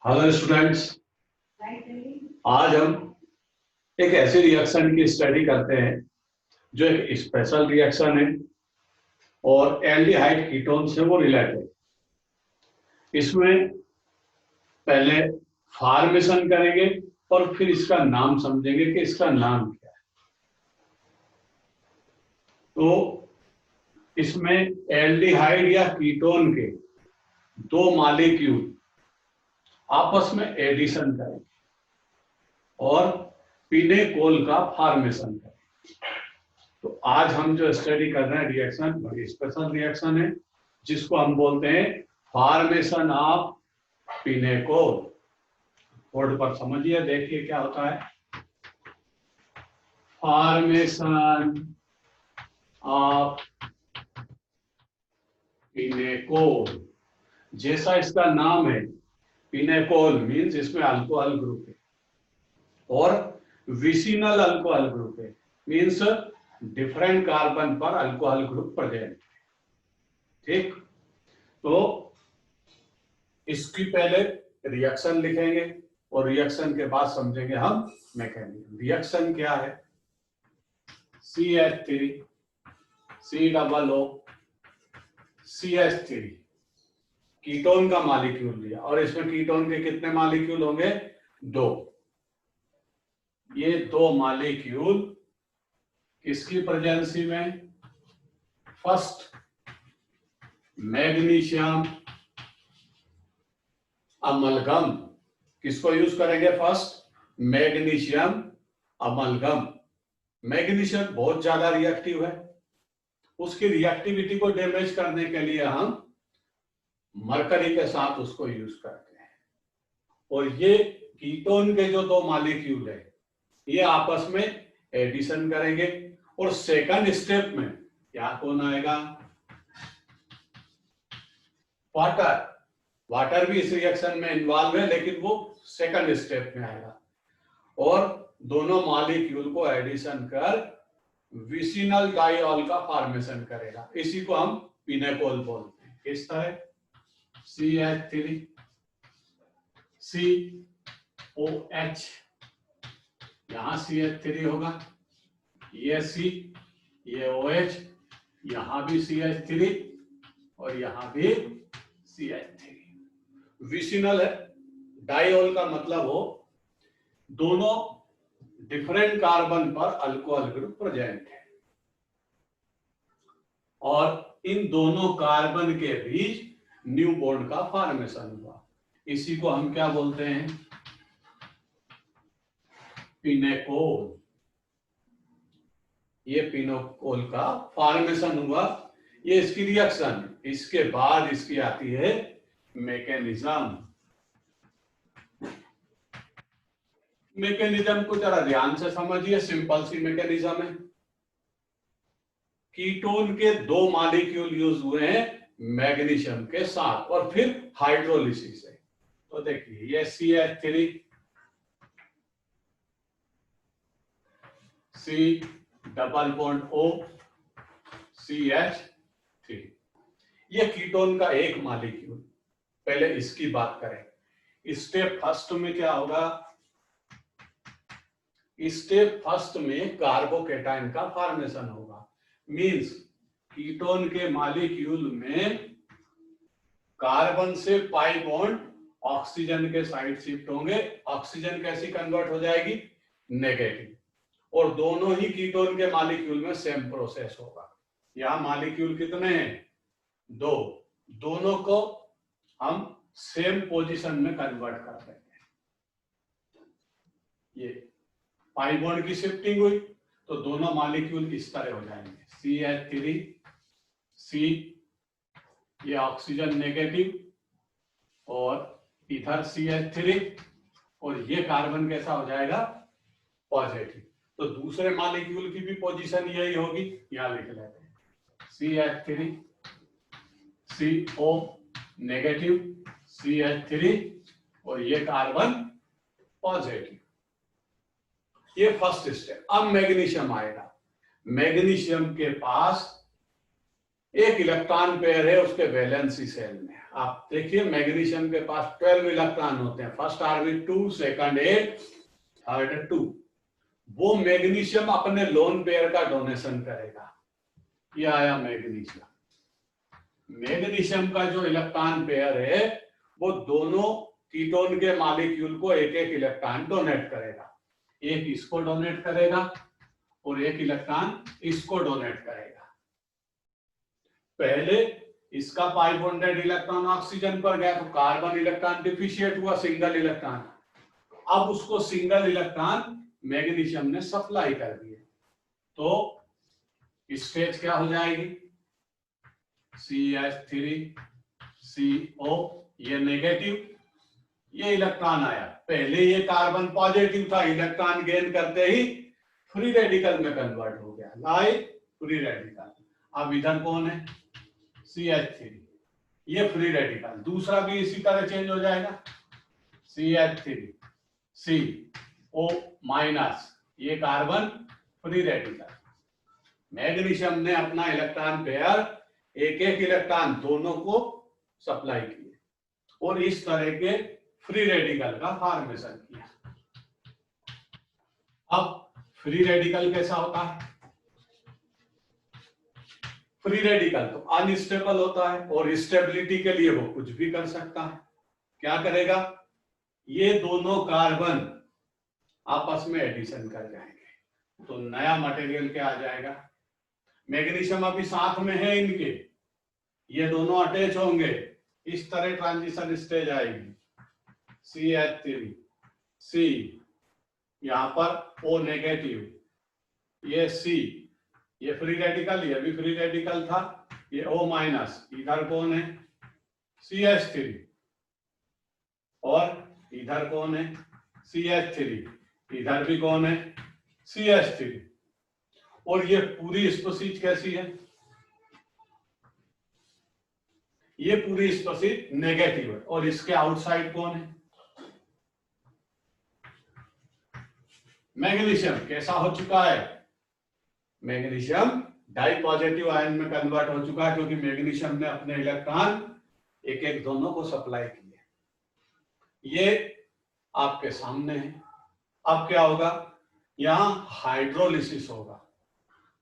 Hello students, आज हम एक ऐसे रिएक्शन की स्टडी करते हैं जो एक स्पेशल रिएक्शन है और एल्डिहाइड कीटोन से वो रिलेटेड। इसमें पहले फॉर्मेशन करेंगे और फिर इसका नाम समझेंगे कि इसका नाम क्या है। तो इसमें एल्डिहाइड या कीटोन के दो मॉलिक्यूल आपस में एडिशन करेंगे और पिनेकोल का फॉर्मेशन करेंगे। तो आज हम जो स्टडी कर रहे हैं रिएक्शन बड़ी स्पेशल रिएक्शन है जिसको हम बोलते हैं फॉर्मेशन ऑफ पिनेकोल। बोर्ड पर समझिए, देखिए क्या होता है। फॉर्मेशन ऑफ पिनेकोल, जैसा इसका नाम है पिनेकोल मीन्स इसमें अल्कोहल ग्रुप है और विसिनल अल्कोहल ग्रुप है, मीन्स डिफरेंट कार्बन पर अल्कोहल ग्रुप प्रेजेंट। ठीक, तो इसकी पहले रिएक्शन लिखेंगे और रिएक्शन के बाद समझेंगे हम मैकेनिज्म। रिएक्शन क्या है? CH3 COO CH3 कीटोन का मॉलिक्यूल लिया और इसमें कीटोन के कितने मॉलिक्यूल होंगे? दो। ये दो मॉलिक्यूल किसकी प्रेजेंसी में? First magnesium amalgam. किसको यूज करेंगे? First magnesium amalgam. मैग्नीशियम बहुत ज्यादा रिएक्टिव है, उसकी रिएक्टिविटी को डैमेज करने के लिए हम मरकरी के साथ उसको यूज करते हैं। और ये कीटोन के जो दो मॉलिक्यूल है ये आपस में एडिशन करेंगे और सेकंड स्टेप में क्या कौन आएगा? वाटर। वाटर भी इस रिएक्शन में इन्वॉल्व है लेकिन वो सेकंड स्टेप में आएगा और दोनों मॉलिक्यूल को एडिशन कर विसिनल डाइऑल का फॉर्मेशन करेगा। इसी को हम पिनेकोल बोलते हैं। किस तरह? CH3 COH, यहां CH3 होगा, ये C, ये OH, यहां भी CH3 और यहां भी CH3। विसिनल है, डाइऑल का मतलब हो दोनों डिफरेंट कार्बन पर अल्कोहल ग्रुप प्रेजेंट है और इन दोनों कार्बन के बीच न्यू बॉन्ड का फॉर्मेशन हुआ। इसी को हम क्या बोलते हैं? पिनेकोल। ये पिनेकोल का फॉर्मेशन हुआ, ये इसकी रिएक्शन। इसके बाद इसकी आती है मैकेनिज्म। मैकेनिज्म को जरा ध्यान से समझिए, सिंपल सी मैकेनिज्म है। कीटोन के दो मॉलिक्यूल यूज हुए हैं मैग्नीशियम के साथ और फिर हाइड्रोलिसिस है। तो देखिए ये CH3 C double bond O CH3, ये कीटोन का एक मॉलिक्यूल। पहले इसकी बात करें। स्टेप फर्स्ट में क्या होगा? स्टेप फर्स्ट में कार्बोकेटाइन का फॉर्मेशन होगा, मींस कीटोन के मॉलिक्यूल में कार्बन से पाई बॉन्ड ऑक्सीजन के साइड शिफ्ट होंगे। ऑक्सीजन कैसी कन्वर्ट हो जाएगी? नेगेटिव। और दोनों ही कीटोन के मॉलिक्यूल में सेम प्रोसेस होगा। यहां मॉलिक्यूल कितने हैं? दो। दोनों को हम सेम पोजीशन में कन्वर्ट कर देंगे। ये पाई बॉन्ड की शिफ्टिंग हुई तो दोनों मॉलिक्यूल इस तरह हो जाएंगे। CH3 C, ये ऑक्सीजन नेगेटिव और इधर CH3 और ये कार्बन कैसा हो जाएगा? पॉजिटिव। तो दूसरे मॉलिक्यूल की भी पोजीशन यही होगी, यहां लिख लेते हैं CH3 CO नेगेटिव CH3 और ये कार्बन पॉजिटिव। ये फर्स्ट स्टेप। अब मैग्नीशियम आएगा। मैग्नीशियम के पास एक इलेक्ट्रॉन पेयर है उसके वैलेंसी शेल में। आप देखिए मैग्नीशियम के पास 12 इलेक्ट्रॉन होते हैं, फर्स्ट ऑर्बिट 2, सेकंड 8, थर्ड 2। वो मैग्नीशियम अपने लोन पेयर का डोनेशन करेगा। ये आया मैग्नीशियम। मैग्नीशियम का जो इलेक्ट्रॉन पेयर है वो दोनों कीटोन के मॉलिक्यूल को एक एक इलेक्ट्रॉन डोनेट करेगा। एक इसको डोनेट करेगा और एक इलेक्ट्रॉन इसको डोनेट करेगा। पहले इसका पाई बॉन्डेड इलेक्ट्रॉन ऑक्सीजन पर गया तो कार्बन इलेक्ट्रॉन डिफिशिएट हुआ, सिंगल इलेक्ट्रॉन। अब उसको सिंगल इलेक्ट्रॉन मैग्नीशियम ने सप्लाई कर दिए तो स्टेज क्या हो जाएगी? CH3CO, ये नेगेटिव, ये इलेक्ट्रॉन आया। पहले ये कार्बन पॉजिटिव था, इलेक्ट्रॉन गेन करते ही फ्री रेडिकल में कन्वर्ट हो गया, लाइक फ्री रेडिकल। अब इधर कौन है? CH3, ये फ्री रेडिकल। दूसरा भी इसी तरह चेंज हो जाएगा, CH3CO-, ये कार्बन फ्री रेडिकल। मैग्नीशियम ने अपना इलेक्ट्रॉन पेयर एक एक इलेक्ट्रॉन दोनों को सप्लाई किए और इस तरह के फ्री रेडिकल का फॉर्मेशन किया। अब फ्री रेडिकल कैसा होता है? फ्री रेडिकल तो अनस्टेबल होता है और स्टेबिलिटी के लिए वो कुछ भी कर सकता है। क्या करेगा? ये दोनों कार्बन आपस में एडिशन कर जाएंगे तो नया मटेरियल क्या आ जाएगा? मैग्नीशियम अभी साथ में है इनके, ये दोनों अटैच होंगे, इस तरह ट्रांजिशन स्टेज आएगी। CH3, C, यहां पर O नेगेटिव, ये C, ये फ्री रेडिकल, ये भी फ्री रेडिकल था, ये O-, इधर कौन है? CH3, और इधर कौन है? CH3, इधर भी कौन है? CH3। और ये पूरी स्पीशीज कैसी है? ये पूरी स्पीशीज नेगेटिव है। और इसके आउटसाइड कौन है? मैग्नीशियम कैसा हो चुका है? मैग्नीशियम डाई पॉजिटिव आयन में कन्वर्ट हो चुका है क्योंकि मैग्नीशियम ने अपने इलेक्ट्रॉन एक एक दोनों को सप्लाई किए। ये आपके सामने है। अब क्या होगा? यहां हाइड्रोलिसिस होगा।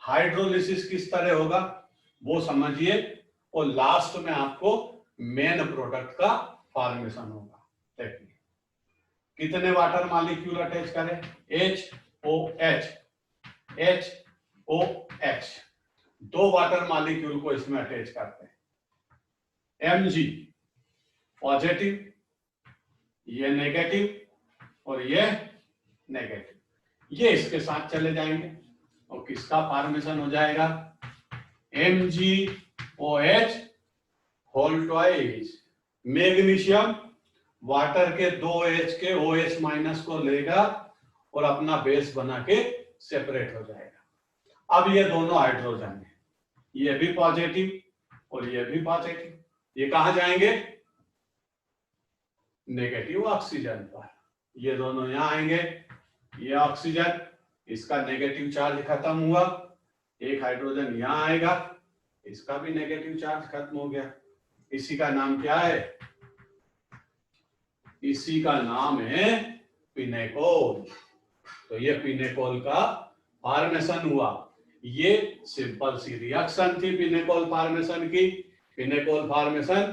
हाइड्रोलिसिस किस तरह होगा वो समझिए और लास्ट में आपको मेन प्रोडक्ट का फॉर्मेशन होगा। देखिए कितने वाटर मॉलिक्यूल अटैच करें? HOH, HOH, 2 वाटर मॉलिक्यूल को इसमें अटैच करते हैं। Mg पॉजिटिव, ये नेगेटिव और ये नेगेटिव, ये इसके साथ चले जाएंगे और किसका फॉर्मेशन हो जाएगा? MgOH whole twice. Magnesium water के 2H के OH- को लेगा और अपना बेस बना के सेपरेट हो जाएगा। अब ये दोनों हाइड्रोजन है, ये भी पॉजिटिव और ये भी पॉजिटिव, ये कहां जाएंगे? नेगेटिव ऑक्सीजन पर। ये दोनों यहां आएंगे, ये ऑक्सीजन, इसका नेगेटिव चार्ज खत्म हुआ, एक हाइड्रोजन यहां आएगा, इसका भी नेगेटिव चार्ज खत्म हो गया। इसी का नाम क्या है? इसी का नाम है पिनेकोल। तो ये पिनेकोल का फॉर्मेशन हुआ। ये सिंपल सी रिएक्शन थी पिनेकोल फॉर्मेशन की। पिनेकोल फॉर्मेशन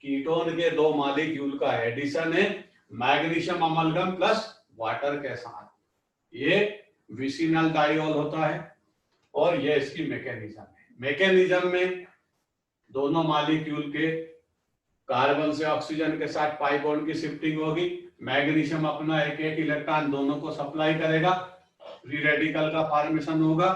कीटोन के 2 मॉलिक्यूल का एडिशन है मैग्नीशियम अमलगम प्लस वाटर के साथ। ये विसिनल डाइऑल होता है और ये इसकी मैकेनिज्म है। मैकेनिज्म में दोनों मॉलिक्यूल के कार्बन से ऑक्सीजन के साथ पाई बॉन्ड की शिफ्टिंग होगी। मैग्नीशियम अपना एक एक इलेक्ट्रॉन दोनों को सप्लाई करेगा, फ्री रेडिकल का फॉर्मेशन होगा,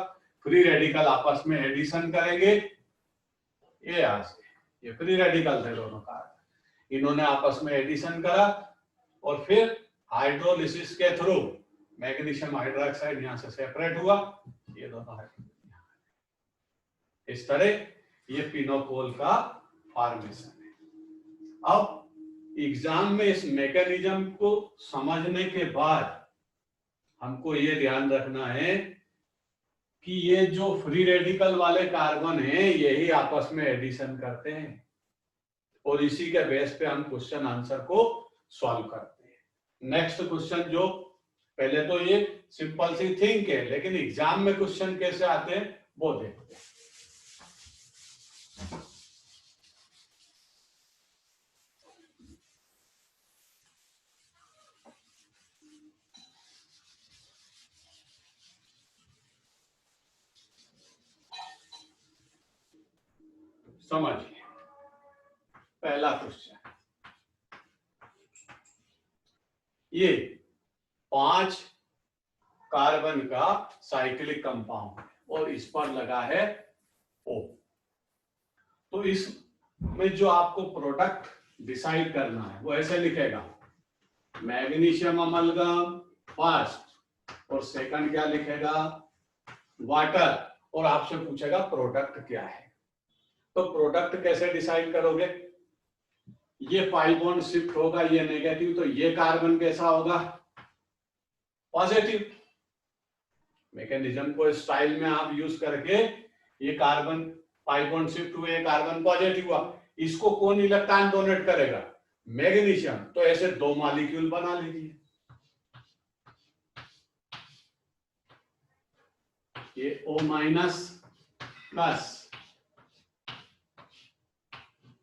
फ्री रेडिकल आपस में एडिशन करेंगे। ये यहां से ये फ्री रेडिकल थे दोनों कार्बन, इन्होंने आपस में एडिशन करा और फिर हाइड्रोलिसिस के थ्रू मैग्नीशियम हाइड्रोक्साइड यहां से सेपरेट हुआ, ये दोनों हाइड्रोजन। इस तरह ये पिनोकोल का फॉर्मेशन है। अब एग्जाम में इस मैकेनिज्म को समझने के बाद हमको ये ध्यान रखना है कि ये जो फ्री रेडिकल वाले कार्बन हैं यही आपस में एडिशन करते हैं और इसी के बेस पे हम क्वेश्चन आंसर को सॉल्व करते हैं। नेक्स्ट क्वेश्चन, जो पहले तो ये सिंपल सी थिंक है, लेकिन एग्जाम में क्वेश्चन कैसे आते हैं वो देखते हैं। समझिए, पहला क्वेश्चन, ये 5 कार्बन का साइक्लिक कंपाउंड है और इस पर लगा है O। तो इसमें जो आपको प्रोडक्ट डिसाइड करना है वो ऐसे लिखेगा, मैग्नीशियम अमलगम फर्स्ट और सेकंड क्या लिखेगा, वाटर, और आपसे पूछेगा प्रोडक्ट क्या है। तो प्रोडक्ट कैसे डिसाइड करोगे, ये 5 बॉन्ड शिफ्ट होगा, ये नेगेटिव, तो ये कार्बन कैसा होगा, पॉजिटिव। मैकेनिज्म को स्टाइल में आप यूज करके ये कार्बन 5 बॉन्ड शिफ्ट हुए, कार्बन पॉजिटिव हुआ, इसको कौन इलेक्ट्रॉन डोनेट करेगा, मैग्नीशियम। तो ऐसे 2 मॉलिक्यूल बना लीजिए, ये O माइनस प्लस,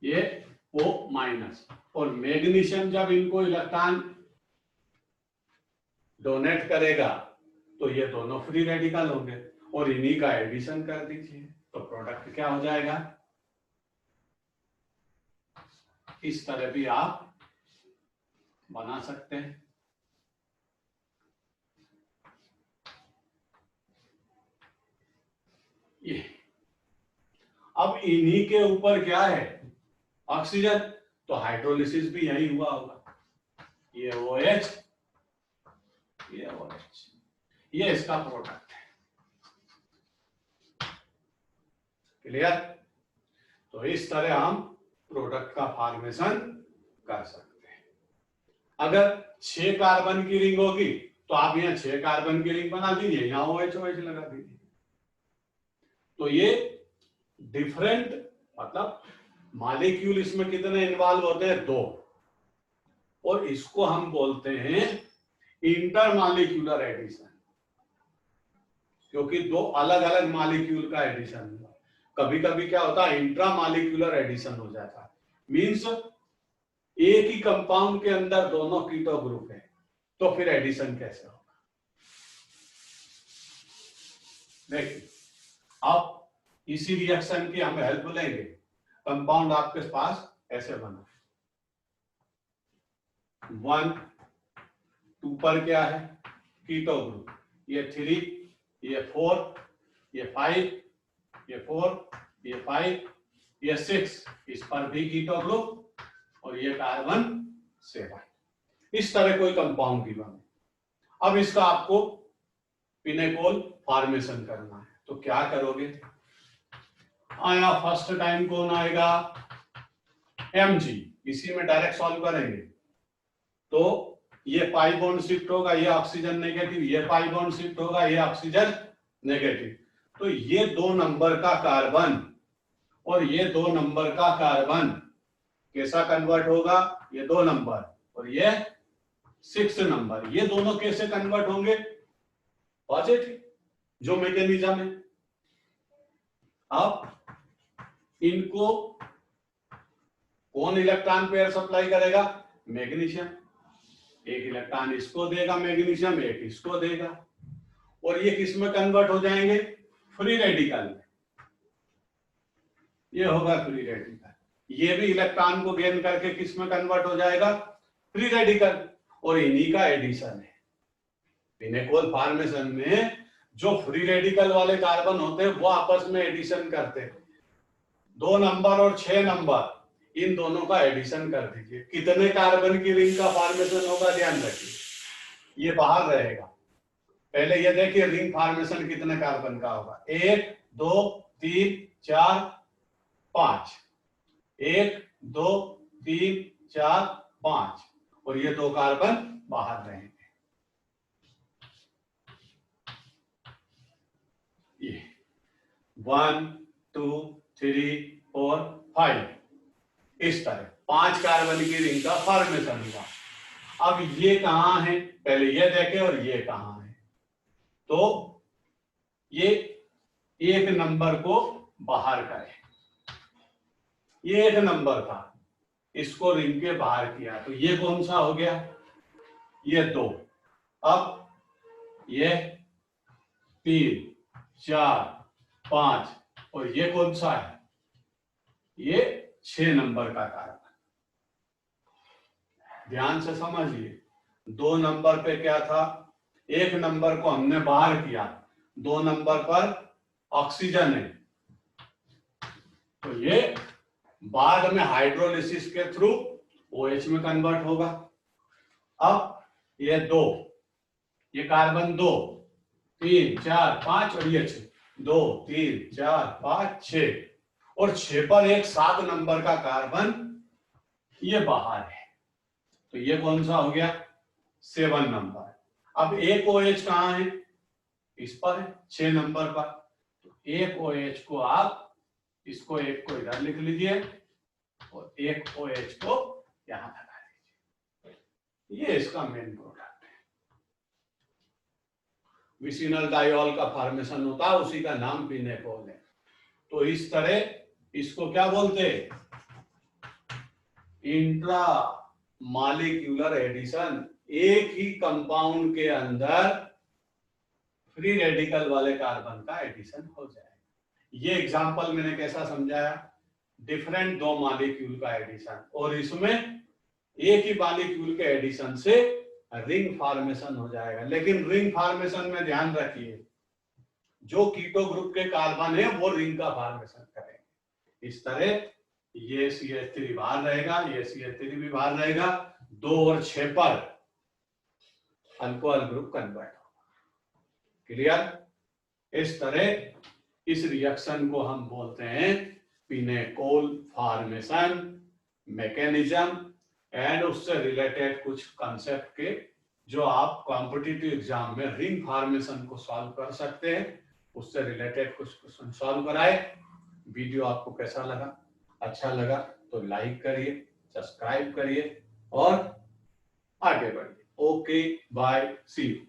ये O माइनस, और मैग्नीशियम जब इनको इलेक्ट्रॉन डोनेट करेगा तो ये दोनों फ्री रेडिकल होंगे और इन्हीं का एडिशन कर दीजिए, तो प्रोडक्ट क्या हो जाएगा। इस तरह भी आप बना सकते हैं। ये अब इन्हीं के ऊपर क्या है, ऑक्सीजन, तो हाइड्रोलिसिस भी यही हुआ होगा, ये OH, ये OH, ये इसका प्रोडक्ट है। क्लियर। तो इस तरह हम प्रोडक्ट का फॉर्मेशन कर सकते हैं। अगर 6 कार्बन की रिंग होगी तो आप यहाँ 6 कार्बन की रिंग बना दीजिए, यहाँ OH OH लगा दीजिए। तो ये डिफरेंट, मतलब मॉलिक्यूल इसमें कितने इन्वॉल्व होते हैं, 2, और इसको हम बोलते हैं इंटरमॉलिक्यूलर एडिशन, क्योंकि 2 अलग अलग मॉलिक्यूल का एडिशन। कभी कभी क्या होता है, इंट्रामॉलिक्यूलर एडिशन हो जाता है, मींस एक ही कंपाउंड के अंदर दोनों कीटो ग्रुप है, तो फिर एडिशन कैसे होगा। देखिए, अब इसी रिएक्शन की हम हेल्प लेंगे। कंपाउंड आपके पास ऐसे बना, 1 2 पर क्या है, कीटो ग्रुप, ये 3, ये 4, ये 5, ये 4, ये 5, ये 6, इस पर भी कीटो ग्रुप, और ये कार्बन 7। इस तरह कोई कंपाउंड की बने। अब इसका आपको पिनेकोल फॉर्मेशन करना है, तो क्या करोगे, आया फर्स्ट टाइम कौन आएगा, Mg, इसी में डायरेक्ट सॉल्व करेंगे। तो ये 5 बॉन्ड शिफ्ट होगा, ये ऑक्सीजन नेगेटिव, ये 5 बॉन्ड शिफ्ट होगा, ये ऑक्सीजन नेगेटिव, तो ये 2 नंबर का कार्बन और ये 2 नंबर का कार्बन कैसा कन्वर्ट होगा, ये 2 नंबर और ये 6 नंबर, ये दोनों कैसे कन्वर्ट होंगे, पॉजिटिव, जो मैकेनिज्म है। अब इनको कौन इलेक्ट्रॉन पेयर सप्लाई करेगा, मैग्नीशियम, एक इलेक्ट्रॉन इसको देगा मैग्नीशियम, एक इसको देगा, और ये किस में कन्वर्ट हो जाएंगे, फ्री रेडिकल में। ये होगा फ्री रेडिकल, ये भी इलेक्ट्रॉन को गेन करके किस में कन्वर्ट हो जाएगा, फ्री रेडिकल, और इन्हीं का एडिशन है। पिनेकोल फॉर्मेशन में जो फ्री रेडिकल वाले कार्बन होते हैं वो आपस में एडिशन करते हैं, 2 नंबर और 6 नंबर, इन दोनों का एडिशन कर दीजिए। कितने कार्बन की रिंग का फॉर्मेशन होगा, ध्यान रखिए, ये बाहर रहेगा। पहले ये देखिए रिंग फॉर्मेशन कितने कार्बन का होगा, 1 2 3 4 5, 1 2 3 4 5, और ये 2 कार्बन बाहर रहेंगे। ये 1 2 3 4 5, इस तरह 5 कार्बन की रिंग का फॉर्मेशन हुआ। अब ये कहां है, पहले ये देखें और ये कहां है। तो ये एक नंबर को बाहर करें, ये एक नंबर था, इसको रिंग के बाहर किया, तो ये कौन सा हो गया, ये 2। अब ये 3 4 5 और ये कौन सा है, ये 6 नंबर का कार्बन। ध्यान से समझिए, 2 नंबर पे क्या था, एक नंबर को हमने बाहर किया, 2 नंबर पर ऑक्सीजन है, तो ये बाद में हाइड्रोलिसिस के थ्रू OH में कन्वर्ट होगा। अब ये 2, ये कार्बन 2 3 4 5 और ये 6, 2 3 4 5 6 और 6 पर एक 7 नंबर का कार्बन ये बाहर है, तो ये कौन सा हो गया, 7 नंबर। अब एक OH कहां है, इस पर है, 6 नंबर पर, तो एक OH को आप इसको एक को इधर लिख लीजिए और एक OH को यहां लगा लीजिए, ये इसका मेन प्रोडक्ट है। विसिनल डायोल का फॉर्मेशन होता है, उसी का नाम पिनेकोल है। तो इस तरह इसको क्या बोलते हैं, इंट्रा मॉलिक्यूलर एडिशन। एक ही कंपाउंड के अंदर फ्री रेडिकल वाले कार्बन का एडिशन हो जाए। ये एग्जांपल मैंने कैसा समझाया, डिफरेंट 2 मॉलिक्यूल का एडिशन, और इसमें एक ही मॉलिक्यूल के एडिशन से रिंग फॉर्मेशन हो जाएगा। लेकिन रिंग फॉर्मेशन में ध्यान रखिए, जो कीटो ग्रुप के कार्बन है वो रिंग का फॉर्मेशन करेंगे। इस तरह ये CH3 बाहर रहेगा, ये CH3 भी बाहर रहेगा, 2 और 6 पर अल्कोहल ग्रुप कन्वर्ट होगा। क्लियर। इस तरह इस रिएक्शन को हम बोलते हैं पिनेकोल फॉर्मेशन मैकेनिज्म, एंड उससे रिलेटेड कुछ कंसेप्ट के जो आप कॉम्पिटिटिव एग्जाम में रिंग फॉर्मेशन को सॉल्व कर सकते हैं, उससे रिलेटेड कुछ क्वेश्चन सॉल्व कराए। वीडियो आपको कैसा लगा, अच्छा लगा तो लाइक करिए, सब्सक्राइब करिए और आगे बढ़िए। Okay, bye, see you.